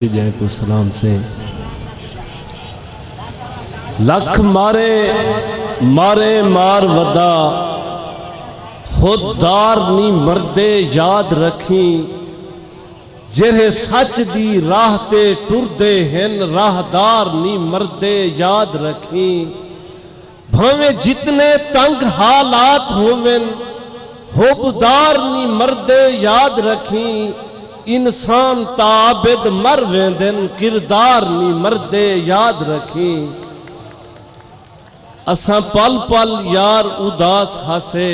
जय को सलाम से लख मारे मारे मार वदा खुददार नी मरदे याद रखी जेरे सच दी राह ते टुरदे हैं राहदार नी मरदे याद रखी भावे जितने तंग हालात होवेन होबदार नी मरदे याद रखी इंसान ताबिद मर वेंदन किरदार नी मरदे याद रखी असा पल पल यार उदास हासे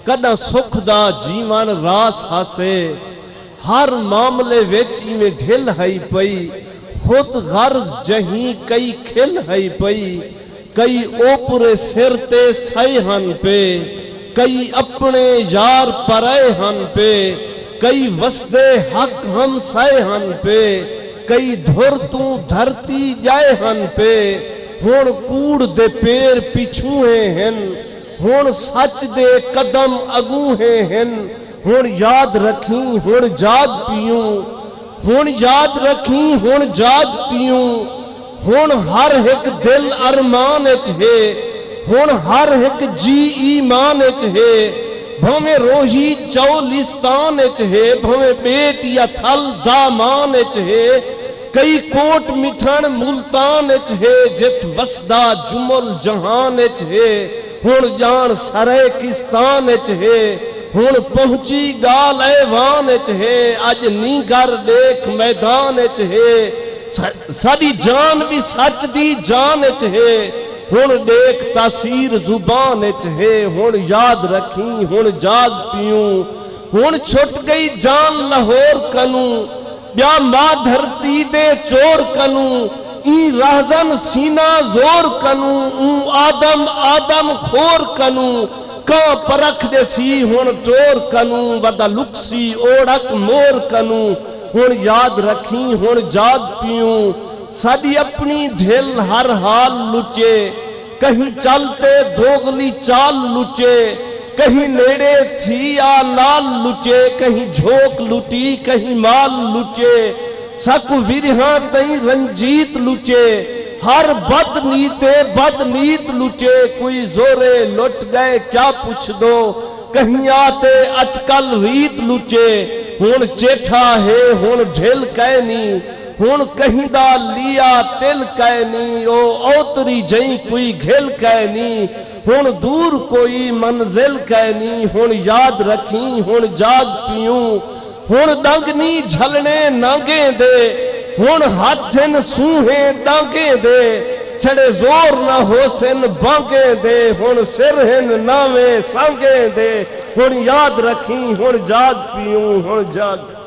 कदा सुख दा जीवन रास हासे हर मामले विच में ढिल हई पई खुद गर्ज जही कई खिल हई पई कई ओपरे सिर ते सही हन पे कई अपने यार परे हन पे कई वसदे हक हम साए हन पे कई धुर तू धरती जाए हन पे हुण कूड़ दे पेर पिछूए हन हुण सच दे कदम अगूहे हन हुण याद रखी हुण जाग पियूं हुण याद रखी हुण जाग पियूं हुण हर एक दिल अरमान च है हुण हर एक जी ईमान च है भवे रोही चौलिस्तान च है भवे बेट या थल दामान च है कई कोट मिठन मुल्तान च है जित वसदा जुमल जहान च है हुण जान सरे किस्तान च है हुण पहुंची गाल ऐवान च है अज नी घर देख मैदान च है साडी जान भी सच दी जान च है हुण देख तासीर जुबान च है हुण याद रखी हुण जाग पियूं हुण छुट गई जान लाहौर कनू ब्या मां धरती दे चोर कनू ई राजन सीना जोर कनू आदम आदम खोर कनू का परख दे सी हुण टोर कनू वदा लुकसी ओढ़क मोर कनू हुण याद रखी हुण जाग पियूं साडी अपनी ढिल हर हाल लुचे कहीं चलते दोगली चाल लुचे कहीं नेड़े थी या नाल लुचे कहीं झोंक लुटी कहीं माल लुचे सक विरहा तई रंजीत लुचे हर बद नीत लुचे कोई जोरे लुट गए क्या पूछ दो कहीं आते अटकल रीत लुचे हुण चेठा है हुण ढिल कहनी हुण कहीं दा लिया तिल कहनी ओ औतरी जई कोई घिल कहनी हुण दूर कोई मंजिल कहनी हुण याद रखी हुण जाग पियूं हुण डंगनी झलने नांगे दे हुण हाथन सूहे डांगे दे छड़े जोर न होसन बांगे दे हुण सिर हिन नावे सांगे दे हुण याद रखी हुण जाग पियूं हुण जाग